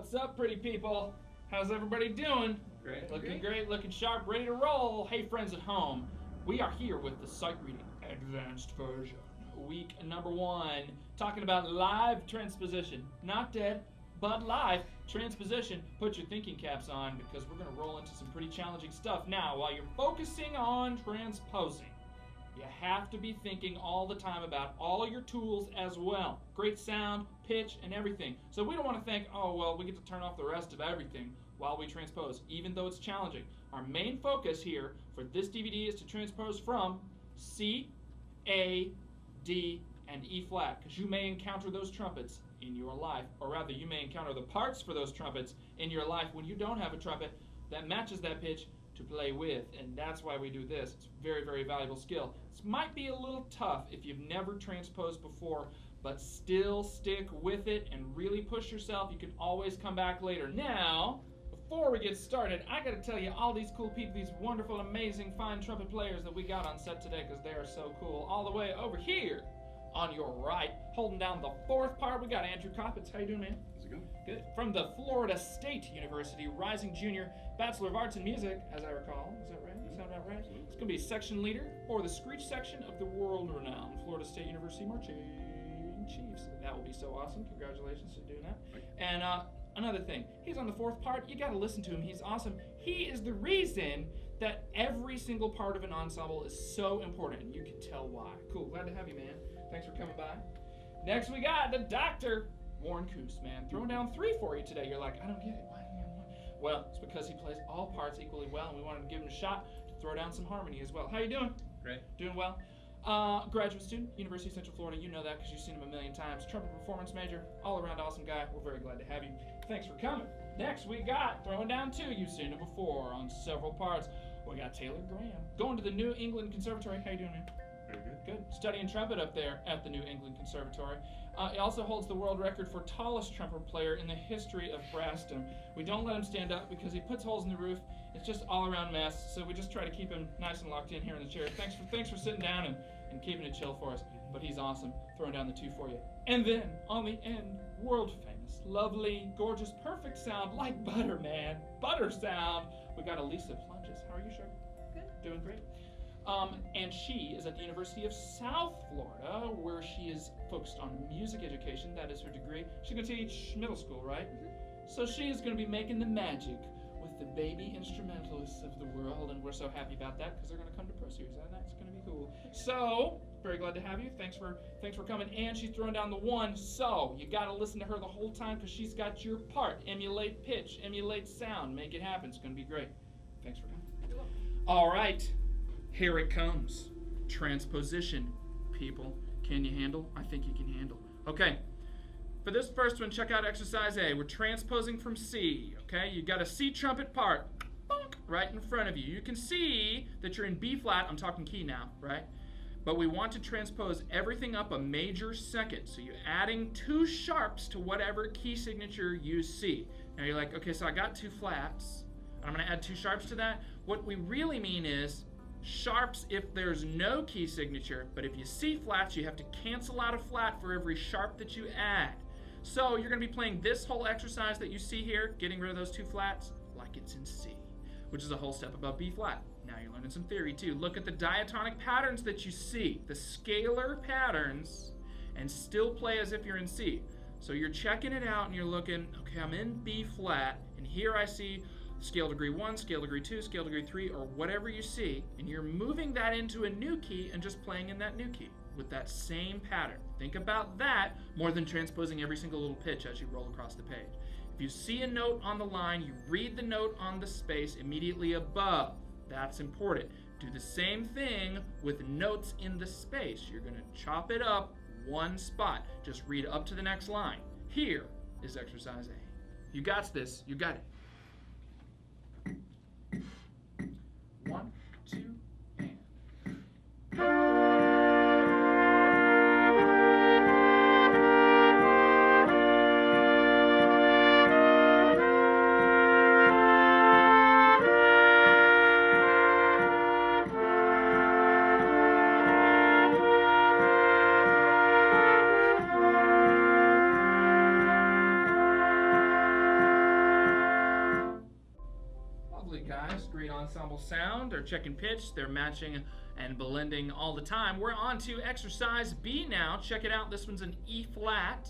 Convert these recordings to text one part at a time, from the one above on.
What's up, pretty people? How's everybody doing? Great. Looking great, looking sharp, ready to roll. Hey, friends at home, we are here with the Psych Reading Advanced version. Week number 1, talking about live transposition. Not dead, but live transposition. Put your thinking caps on because we're going to roll into some pretty challenging stuff. Now, while you're focusing on transposing, you have to be thinking all the time about all your tools as well. Great sound, pitch, and everything. So we don't want to think, oh, well, we get to turn off the rest of everything while we transpose, even though it's challenging. Our main focus here for this DVD is to transpose from C, A, D, and E flat, because you may encounter those trumpets in your life, or rather, you may encounter the parts for those trumpets in your life when you don't have a trumpet that matches that pitch to play with, and that's why we do this. It's a very, very valuable skill. This might be a little tough if you've never transposed before, but still stick with it and really push yourself. You can always come back later. Now, before we get started, I gotta tell you all these cool people, these wonderful, amazing, fine trumpet players that we got on set today, because they are so cool. All the way over here on your right, holding down the 4th part, we got Andrew Coppitz. How you doing, man? How's it going? Good. From the Florida State University, rising junior, Bachelor of Arts in Music, as I recall. Is that right? Does that sound about right? Absolutely. It's going to be section leader for the Screech section of the world-renowned Florida State University Marching Chiefs. That will be so awesome. Congratulations to doing that. And another thing, he's on the 4th part. You got to listen to him. He's awesome. He is the reason that every single part of an ensemble is so important, and you can tell why. Cool. Glad to have you, man. Thanks for coming by. Next, we got the Dr. Warren Coos, man. Throwing down 3 for you today. You're like, I don't get it. Why do you have 1? Well, it's because he plays all parts equally well, and we wanted to give him a shot to throw down some harmony as well. How you doing? Great. Doing well. Graduate student, University of Central Florida. You know that because you've seen him a million times. Trumpet performance major, all-around awesome guy. We're very glad to have you. Thanks for coming. Next, we got, throwing down 2. You've seen him before on several parts. We got Taylor Graham. Going to the New England Conservatory. How you doing, man? Very good. Good. Studying trumpet up there at the New England Conservatory. He also holds the world record for tallest trumpet player in the history of brassdom. We don't let him stand up because he puts holes in the roof. It's just all-around mess, so we just try to keep him nice and locked in here in the chair. Thanks for sitting down and keeping it chill for us. But he's awesome. Throwing down the 2 for you. And then, on the end, world famous, lovely, gorgeous, perfect sound, like butter, man. Butter sound. We got Elisa Plunges. How are you, Sugar? Good. Doing great. And she is at the University of South Florida, where she is focused on music education. That is her degree. She's going to teach middle school, right? Mm-hmm. So she is going to be making the magic with the baby instrumentalists of the world, and we're so happy about that because they're going to come to Pro Series, and that's going to be cool. So, very glad to have you. Thanks for coming. And she's throwing down the 1, so you got to listen to her the whole time because she's got your part. Emulate pitch, emulate sound, make it happen. It's going to be great. Thanks for coming. All right. Here it comes. Transposition, people. Can you handle? I think you can handle. Okay. For this first one, check out exercise A. We're transposing from C, okay? You got a C trumpet part right in front of you. You can see that you're in B flat. I'm talking key now, right? But we want to transpose everything up a major second. So you're adding 2 sharps to whatever key signature you see. Now you're like, okay, so I got 2 flats, and I'm going to add 2 sharps to that. What we really mean is sharps if there's no key signature, but if you see flats, you have to cancel out a flat for every sharp that you add. So you're going to be playing this whole exercise that you see here, getting rid of those 2 flats, like it's in C, which is a whole step above B flat. Now you're learning some theory too. Look at the diatonic patterns that you see, the scalar patterns, and still play as if you're in C. So you're checking it out and you're looking, okay, I'm in B flat, and here I see scale degree 1, scale degree 2, scale degree 3, or whatever you see, and you're moving that into a new key and just playing in that new key with that same pattern. Think about that more than transposing every single little pitch as you roll across the page. If you see a note on the line, you read the note on the space immediately above. That's important. Do the same thing with notes in the space. You're going to chop it up 1 spot. Just read up to the next line. Here is exercise A. You got this. You got it. 1, 2, and. ensemble sound. They're checking pitch. They're matching and blending all the time. We're on to exercise B now. Check it out. This one's an E flat.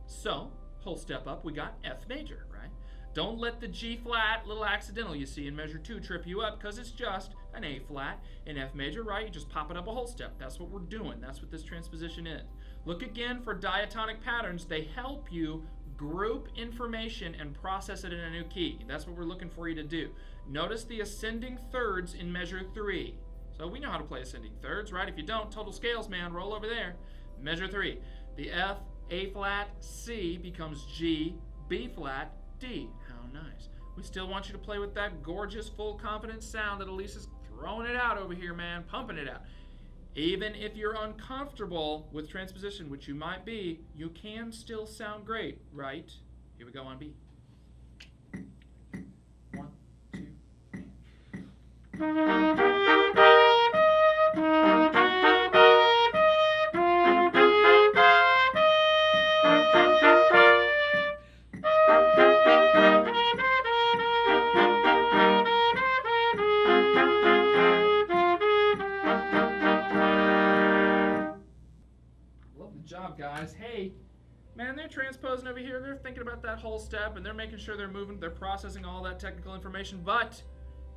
So, whole step up, we got F major, right? Don't let the G flat, little accidental you see in measure 2, trip you up, because it's just an A flat in F major, right? You just pop it up a whole step. That's what we're doing. That's what this transposition is. Look again for diatonic patterns. They help you group information and process it in a new key. That's what we're looking for you to do. Notice the ascending thirds in measure 3. So we know how to play ascending thirds, right? If you don't, total scales, man, roll over there. Measure 3. The F, A flat, C becomes G, B flat, D. How nice. We still want you to play with that gorgeous, full confidence sound that Elisa's throwing it out over here, man, pumping it out. Even if you're uncomfortable with transposition, which you might be, you can still sound great, right? Here we go on B. 1, 2, and... job, guys. Hey, man, they're transposing over here. They're thinking about that whole step, and they're making sure they're moving. They're processing all that technical information. But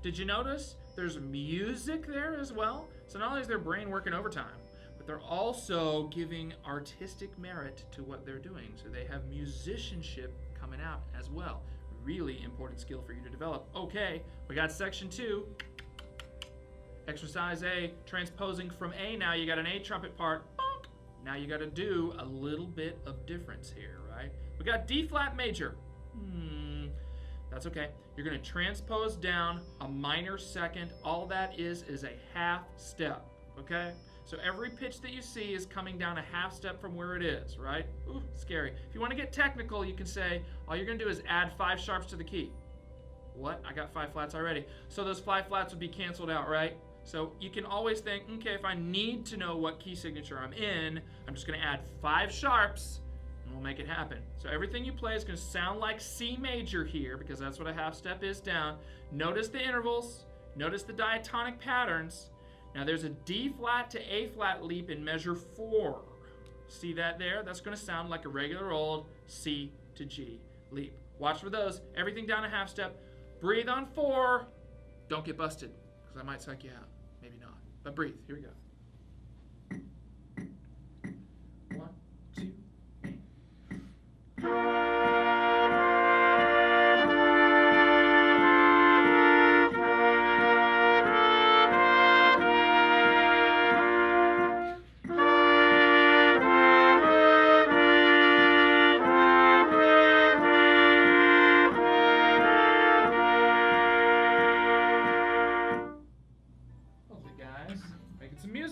did you notice there's music there as well? So not only is their brain working overtime, but they're also giving artistic merit to what they're doing. So they have musicianship coming out as well. Really important skill for you to develop. Okay, we got section 2. Exercise A, transposing from A. Now you got an A trumpet part. Now you got to do a little bit of difference here, right? We got D flat major. That's okay. You're going to transpose down a minor second. All that is a half step, okay? So every pitch that you see is coming down a half step from where it is, right? Ooh, scary. If you want to get technical, you can say, all you're going to do is add 5 sharps to the key. What? I got 5 flats already. So those 5 flats would be canceled out, right? So you can always think, okay, if I need to know what key signature I'm in, I'm just going to add 5 sharps, and we'll make it happen. So everything you play is going to sound like C major here, because that's what a half step is down. Notice the intervals. Notice the diatonic patterns. Now there's a D flat to A flat leap in measure 4. See that there? That's going to sound like a regular old C to G leap. Watch for those. Everything down a half step. Breathe on 4. Don't get busted, because I might psych you out. Maybe not. But breathe. Here we go. 1, 2, and...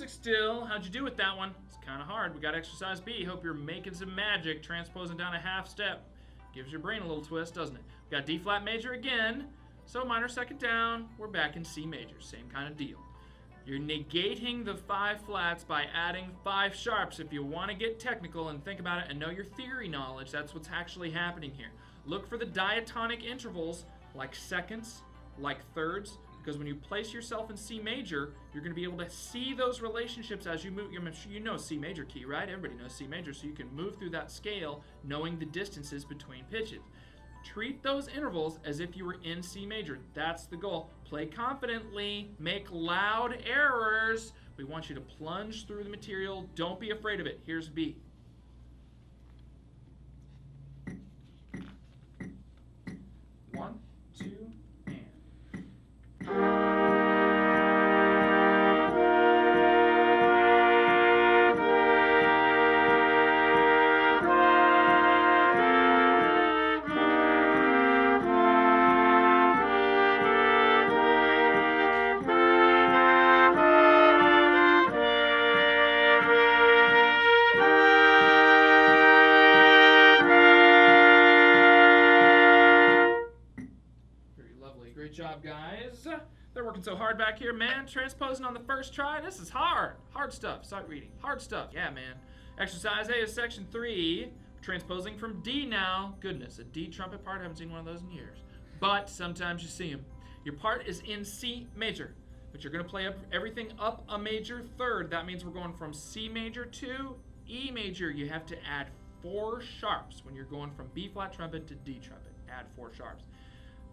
Still, how'd you do with that one? It's kind of hard. We got exercise B. Hope you're making some magic, transposing down a half step. Gives your brain a little twist, doesn't it? We got D flat major again. So minor second down. We're back in C major. Same kind of deal. You're negating the 5 flats by adding 5 sharps. If you want to get technical and think about it and know your theory knowledge, that's what's actually happening here. Look for the diatonic intervals like seconds, like thirds, because when you place yourself in C major, you're going to be able to see those relationships as you move. You know C major key, right? Everybody knows C major, so you can move through that scale knowing the distances between pitches. Treat those intervals as if you were in C major. That's the goal. Play confidently. Make loud errors. We want you to plunge through the material. Don't be afraid of it. Here's B. One, two, and... Great job, guys. They're working so hard back here, man. Transposing on the first try. This is hard. Hard stuff. Sight reading. Hard stuff. Yeah, man. Exercise A is section 3. Transposing from D now. Goodness, a D trumpet part. I haven't seen one of those in years. But sometimes you see them. Your part is in C major, but you're going to play everything up a major third. That means we're going from C major to E major. You have to add 4 sharps when you're going from B flat trumpet to D trumpet. Add 4 sharps.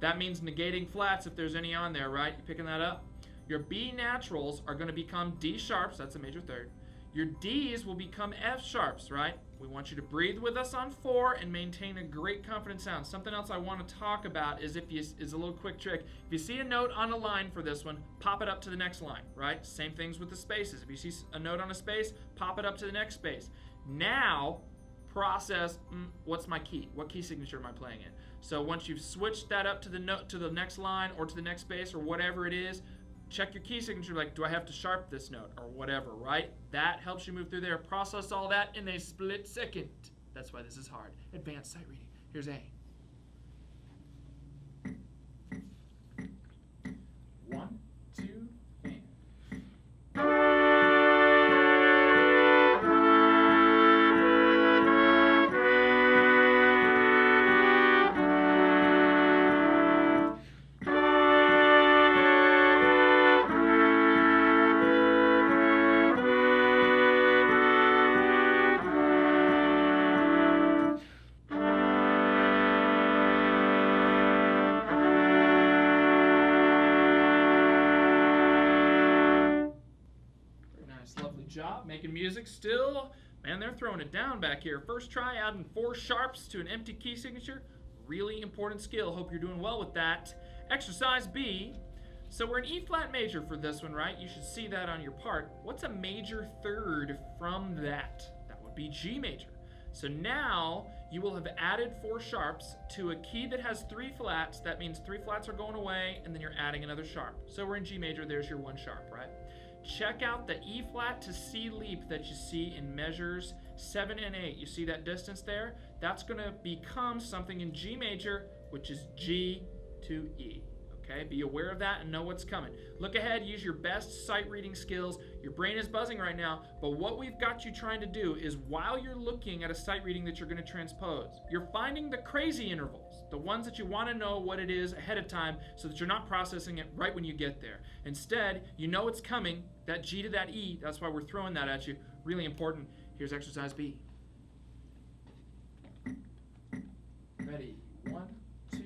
That means negating flats if there's any on there, right? You picking that up? Your B naturals are going to become D sharps. That's a major third. Your D's will become F sharps, right? We want you to breathe with us on 4 and maintain a great confident sound. Something else I want to talk about is a little quick trick. If you see a note on a line for this one, pop it up to the next line, right? Same things with the spaces. If you see a note on a space, pop it up to the next space. Now, process, what's my key? What key signature am I playing in? So once you've switched that up to the note, to the next line or to the next space or whatever it is, check your key signature, like, do I have to sharp this note or whatever, right? That helps you move through there. Process all that in a split second. That's why this is hard. Advanced sight reading. Here's A. 1, 2, and. Job making music still. Man, they're throwing it down back here. First try, adding 4 sharps to an empty key signature. Really important skill. Hope you're doing well with that. Exercise B. So we're in E flat major for this one, right? You should see that on your part. What's a major third from that? That would be G major. So now you will have added 4 sharps to a key that has 3 flats. That means 3 flats are going away, and then you're adding another sharp. So we're in G major. There's your 1 sharp, right? Check out the E flat to C leap that you see in measures 7 and 8. You see that distance there? That's going to become something in G major, which is G to E. Okay, be aware of that and know what's coming. Look ahead, use your best sight reading skills. Your brain is buzzing right now, but what we've got you trying to do is while you're looking at a sight reading that you're going to transpose, you're finding the crazy intervals, the ones that you want to know what it is ahead of time so that you're not processing it right when you get there. Instead, you know it's coming, that G to that E, that's why we're throwing that at you. Really important. Here's exercise B. Ready, 1, 2,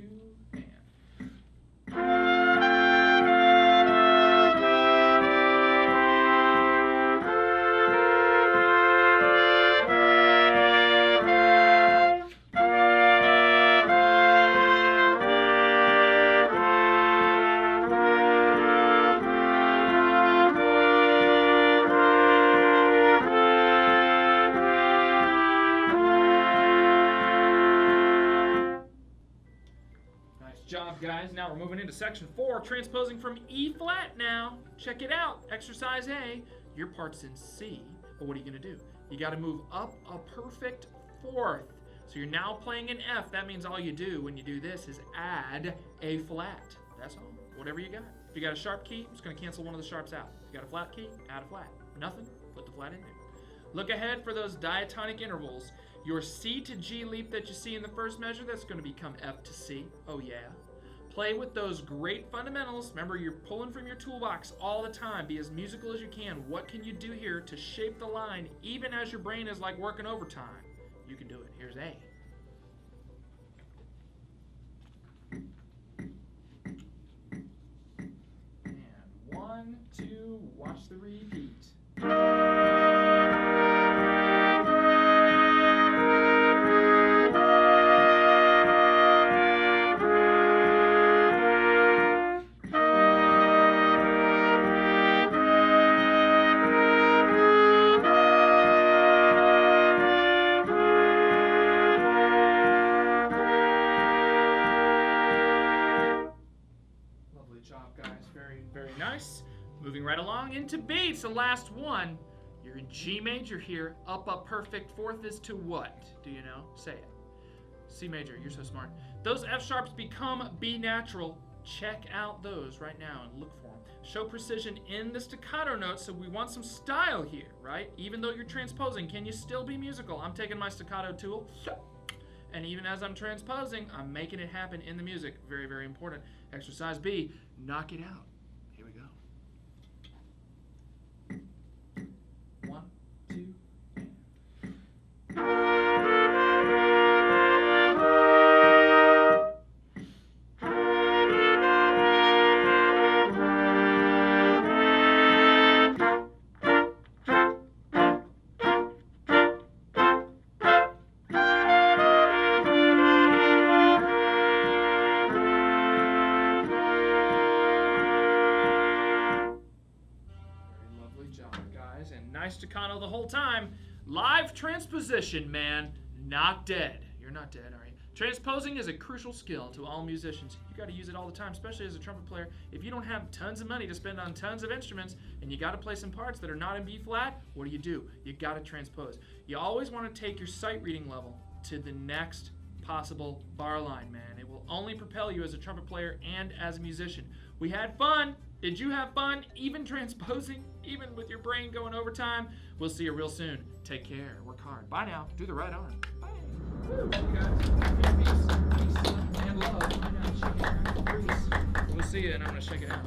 and. Job, guys. Now we're moving into section 4, transposing from E flat now. Check it out. Exercise A. Your part's in C, but what are you going to do? You got to move up a perfect 4th. So you're now playing an F. That means all you do when you do this is add a flat. That's all. Whatever you got. If you got a sharp key, I'm just going to cancel one of the sharps out. If you got a flat key, add a flat. Nothing, put the flat in there. Look ahead for those diatonic intervals. Your C to G leap that you see in the first measure, that's going to become F to C. Oh yeah. Play with those great fundamentals. Remember, you're pulling from your toolbox all the time. Be as musical as you can. What can you do here to shape the line even as your brain is like working overtime? You can do it. Here's A. And 1, 2, watch the repeat. Moving right along into B. It's the last one. You're in G major here. Up a perfect 4th is to what? Do you know? Say it. C major. You're so smart. Those F sharps become B natural. Check out those right now and look for them. Show precision in the staccato notes, so we want some style here, right? Even though you're transposing, can you still be musical? I'm taking my staccato tool and even as I'm transposing, I'm making it happen in the music. Very, very important. Exercise B, knock it out. Here we go. 1, 2, nice staccato the whole time. Live transposition, man. Not dead. You're not dead, are you? Transposing is a crucial skill to all musicians. You got to use it all the time, especially as a trumpet player. If you don't have tons of money to spend on tons of instruments and you got to play some parts that are not in B flat, what do? You got to transpose. You always want to take your sight reading level to the next possible bar line, man. It will only propel you as a trumpet player and as a musician. We had fun. Did you have fun? Even transposing? Even with your brain going overtime? We'll see you real soon. Take care. Work hard. Bye now. Do the right arm. Bye. Woo, guys. Peace and love. Bye now. Shake it out. We'll see you, and I'm going to shake it out.